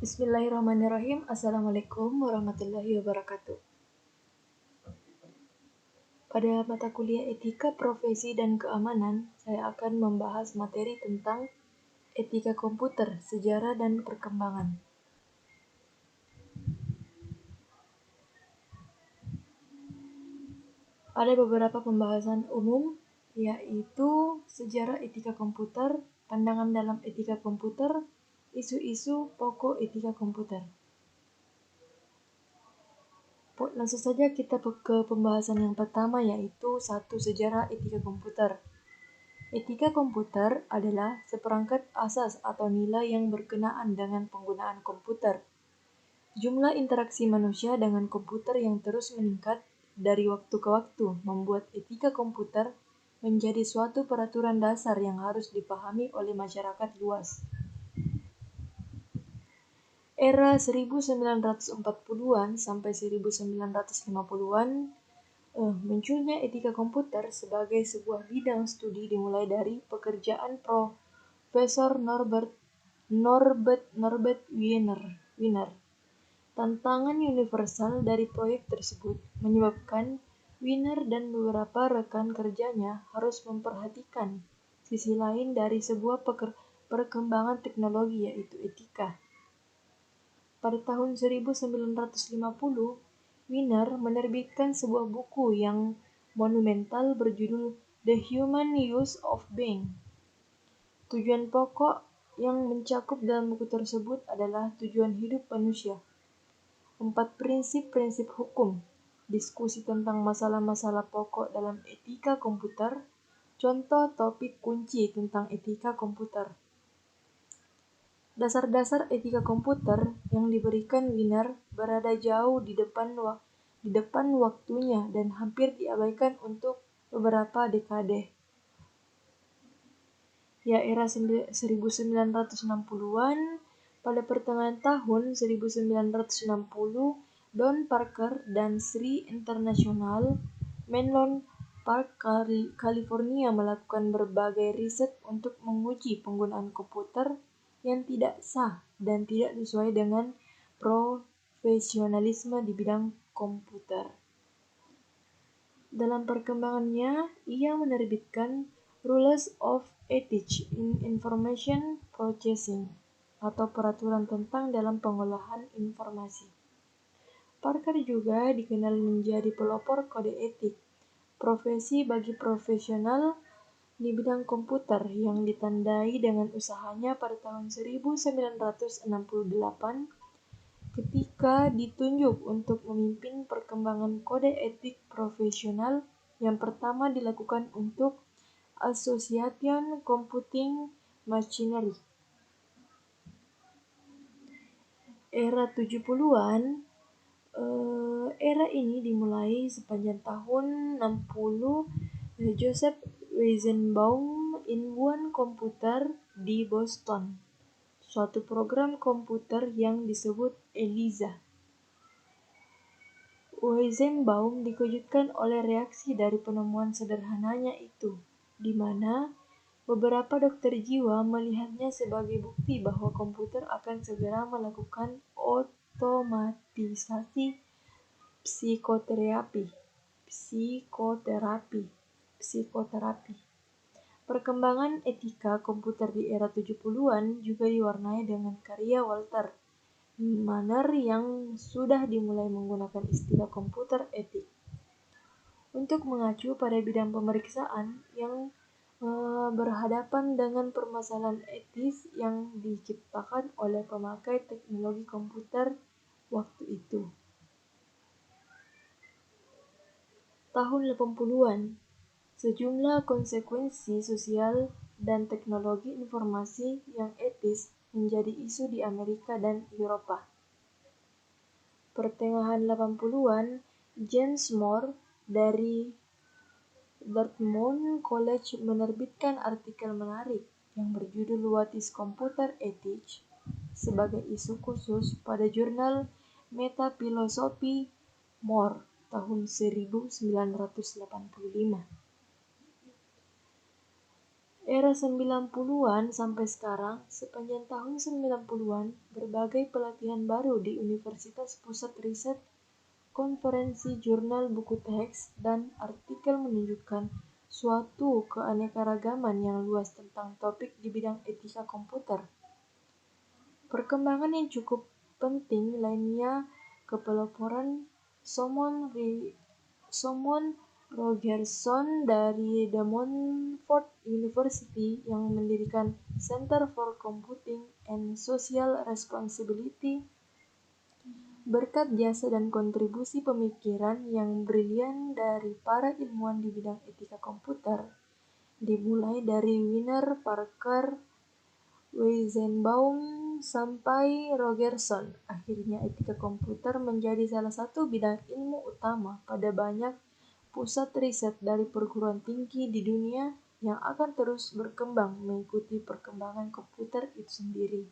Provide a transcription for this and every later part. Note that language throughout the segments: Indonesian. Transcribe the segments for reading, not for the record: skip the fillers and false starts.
Bismillahirrahmanirrahim. Assalamualaikum warahmatullahi wabarakatuh. Pada mata kuliah Etika Profesi dan Keamanan, saya akan membahas materi tentang etika komputer, sejarah dan perkembangan. Ada beberapa pembahasan umum, yaitu sejarah etika komputer, pandangan dalam etika komputer, isu-isu pokok etika komputer. Langsung saja kita ke pembahasan yang pertama, yaitu sejarah etika komputer. Etika komputer adalah seperangkat asas atau nilai yang berkenaan dengan penggunaan komputer. Jumlah interaksi manusia dengan komputer yang terus meningkat dari waktu ke waktu membuat etika komputer menjadi suatu peraturan dasar yang harus dipahami oleh masyarakat luas. Era 1940-an sampai 1950-an, munculnya etika komputer sebagai sebuah bidang studi dimulai dari pekerjaan Profesor Norbert Wiener. Tantangan universal dari proyek tersebut menyebabkan Wiener dan beberapa rekan kerjanya harus memperhatikan sisi lain dari sebuah perkembangan teknologi, yaitu etika. Pada tahun 1950, Wiener menerbitkan sebuah buku yang monumental berjudul The Human Use of Being. Tujuan pokok yang mencakup dalam buku tersebut adalah tujuan hidup manusia, 4 prinsip-prinsip hukum, diskusi tentang masalah-masalah pokok dalam etika komputer, contoh topik kunci tentang etika komputer. Dasar-dasar etika komputer yang diberikan Wiener berada jauh di depan waktunya dan hampir diabaikan untuk beberapa dekade. Ya, era 1960-an, pada pertengahan tahun 1960, Don Parker dan Sri International, Menlo Park, California melakukan berbagai riset untuk menguji penggunaan komputer yang tidak sah dan tidak sesuai dengan profesionalisme di bidang komputer. Dalam perkembangannya, ia menerbitkan Rules of Ethics in Information Processing atau peraturan tentang dalam pengolahan informasi. Parker juga dikenal menjadi pelopor kode etik profesi bagi profesional di bidang komputer yang ditandai dengan usahanya pada tahun 1968 ketika ditunjuk untuk memimpin perkembangan kode etik profesional yang pertama dilakukan untuk Association Computing Machinery. Era 70-an, era ini dimulai sepanjang tahun 60. Joseph Weizenbaum ilmuwan komputer di Boston, suatu program komputer yang disebut ELIZA. Weizenbaum dikejutkan oleh reaksi dari penemuan sederhananya itu, di mana beberapa dokter jiwa melihatnya sebagai bukti bahwa komputer akan segera melakukan otomatisasi psikoterapi. Perkembangan etika komputer di era 70-an juga diwarnai dengan karya Walter Marner yang sudah dimulai menggunakan istilah komputer etik untuk mengacu pada bidang pemeriksaan yang berhadapan dengan permasalahan etis yang diciptakan oleh pemakai teknologi komputer waktu itu. Tahun 80-an, sejumlah konsekuensi sosial dan teknologi informasi yang etis menjadi isu di Amerika dan Eropa. Pertengahan 80-an, James Moore dari Dartmouth College menerbitkan artikel menarik yang berjudul What is Computer Ethics sebagai isu khusus pada jurnal Metaphilosophy Moore tahun 1985. Era 90-an sampai sekarang, sepanjang tahun 90-an, berbagai pelatihan baru di Universitas Pusat Riset, konferensi jurnal buku teks, dan artikel menunjukkan suatu keanekaragaman yang luas tentang topik di bidang etika komputer. Perkembangan yang cukup penting lainnya kepelaporan Simon Rogerson dari De Montfort University yang mendirikan Center for Computing and Social Responsibility berkat jasa dan kontribusi pemikiran yang brilian dari para ilmuwan di bidang etika komputer, dimulai dari Wiener, Parker, Weizenbaum, sampai Rogerson. Akhirnya etika komputer menjadi salah satu bidang ilmu utama pada banyak pusat riset dari perguruan tinggi di dunia yang akan terus berkembang mengikuti perkembangan komputer itu sendiri.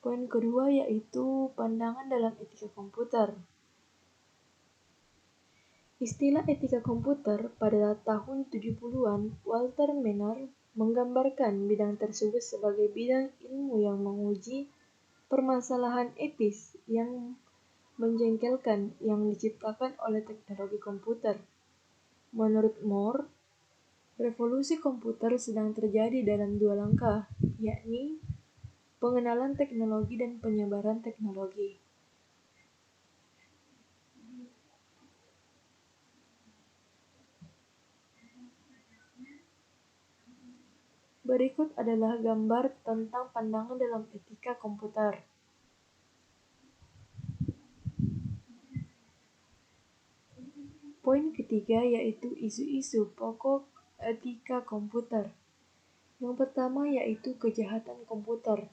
Poin kedua yaitu pandangan dalam etika komputer. Istilah etika komputer pada tahun 70-an, Walter Menar menggambarkan bidang tersebut sebagai bidang ilmu yang menguji permasalahan etis yang menjengkelkan yang diciptakan oleh teknologi komputer. Menurut Moore, revolusi komputer sedang terjadi dalam dua langkah, yakni pengenalan teknologi dan penyebaran teknologi. Berikut adalah gambar tentang pandangan dalam etika komputer. Poin ketiga yaitu isu-isu pokok etika komputer. Yang pertama yaitu kejahatan komputer.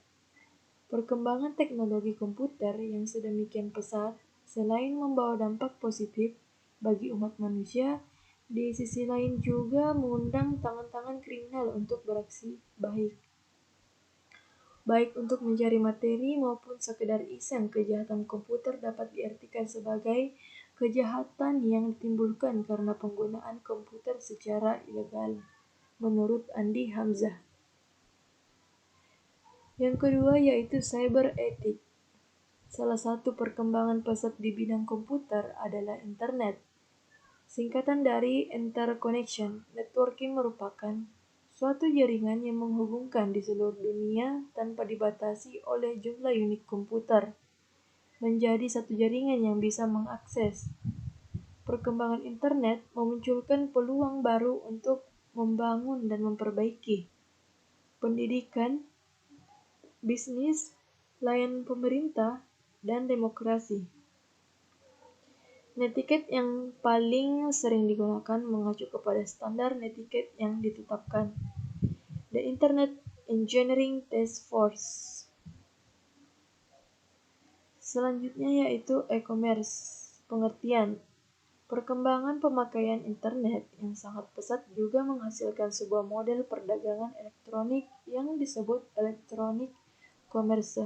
Perkembangan teknologi komputer yang sedemikian pesat, selain membawa dampak positif bagi umat manusia, di sisi lain juga mengundang tangan-tangan kriminal untuk beraksi baik untuk mencari materi maupun sekedar iseng. Kejahatan komputer dapat diartikan sebagai kejahatan yang ditimbulkan karena penggunaan komputer secara ilegal, menurut Andi Hamzah. Yang kedua yaitu cyber ethic. Salah satu perkembangan pesat di bidang komputer adalah internet. Singkatan dari interconnection, networking merupakan suatu jaringan yang menghubungkan di seluruh dunia tanpa dibatasi oleh jumlah unit komputer, menjadi satu jaringan yang bisa mengakses. Perkembangan internet memunculkan peluang baru untuk membangun dan memperbaiki pendidikan, bisnis, layanan pemerintah, dan demokrasi. Netiquette yang paling sering digunakan mengacu kepada standar netiquette yang ditetapkan The Internet Engineering Task Force. Selanjutnya yaitu e-commerce. Pengertian. Perkembangan pemakaian internet yang sangat pesat juga menghasilkan sebuah model perdagangan elektronik yang disebut electronic commerce.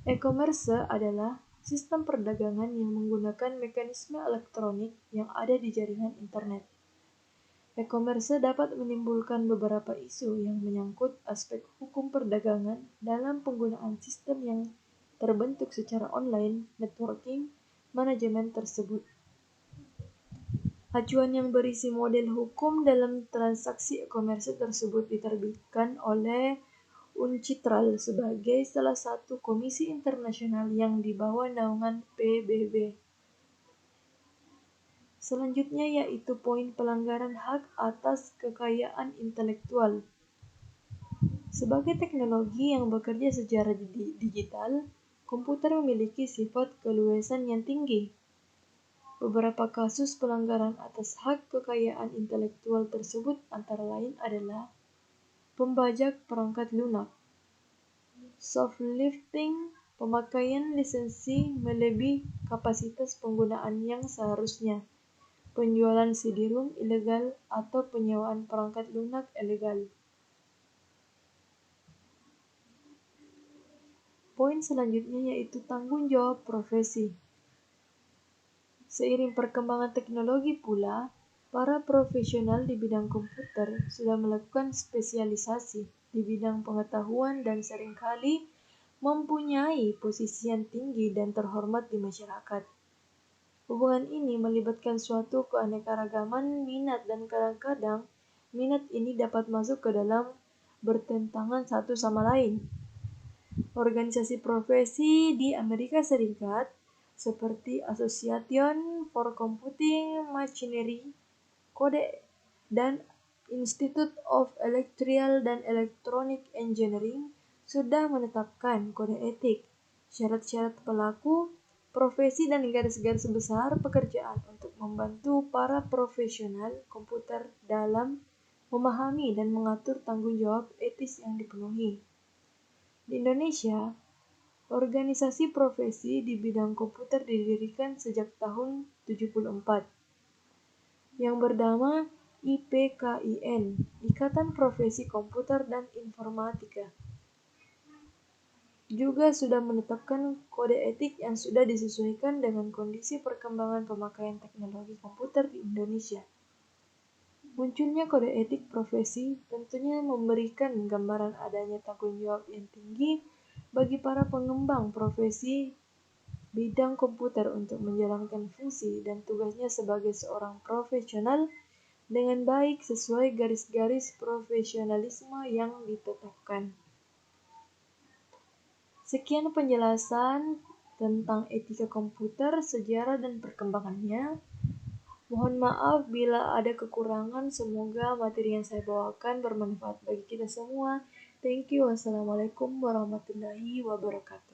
E-commerce adalah sistem perdagangan yang menggunakan mekanisme elektronik yang ada di jaringan internet. E-commerce dapat menimbulkan beberapa isu yang menyangkut aspek hukum perdagangan dalam penggunaan sistem yang terbentuk secara online, networking, manajemen tersebut. Acuan yang berisi model hukum dalam transaksi e-commerce tersebut diterbitkan oleh UNCITRAL sebagai salah satu komisi internasional yang di bawah naungan PBB. Selanjutnya yaitu poin pelanggaran hak atas kekayaan intelektual. Sebagai teknologi yang bekerja secara digital, komputer memiliki sifat keluasan yang tinggi. Beberapa kasus pelanggaran atas hak kekayaan intelektual tersebut antara lain adalah pembajak perangkat lunak, shoplifting, pemakaian lisensi melebihi kapasitas penggunaan yang seharusnya, penjualan CD-ROM ilegal, atau penyewaan perangkat lunak ilegal. Poin selanjutnya yaitu tanggung jawab profesi. Seiring perkembangan teknologi pula, Para profesional di bidang komputer sudah melakukan spesialisasi di bidang pengetahuan dan seringkali mempunyai posisi yang tinggi dan terhormat di masyarakat. Hubungan ini melibatkan suatu keanekaragaman minat dan kadang-kadang minat ini dapat masuk ke dalam bertentangan satu sama lain. Organisasi profesi di Amerika Serikat seperti Association for Computing Machinery, Code, dan Institute of Electrical dan Electronic Engineering sudah menetapkan kode etik, syarat-syarat pelaku, profesi dan garis-garis besar pekerjaan untuk membantu para profesional komputer dalam memahami dan mengatur tanggung jawab etis yang dipenuhi. Di Indonesia, organisasi profesi di bidang komputer didirikan sejak tahun 74 yang bernama IPKIN, Ikatan Profesi Komputer dan Informatika. Juga sudah menetapkan kode etik yang sudah disesuaikan dengan kondisi perkembangan pemakaian teknologi komputer di Indonesia. Munculnya kode etik profesi tentunya memberikan gambaran adanya tanggung jawab yang tinggi bagi para pengembang profesi bidang komputer untuk menjalankan fungsi dan tugasnya sebagai seorang profesional dengan baik sesuai garis-garis profesionalisme yang ditetapkan. Sekian penjelasan tentang etika komputer, sejarah dan perkembangannya. Mohon maaf bila ada kekurangan, semoga materi yang saya bawakan bermanfaat bagi kita semua. Thank you. Wassalamualaikum warahmatullahi wabarakatuh.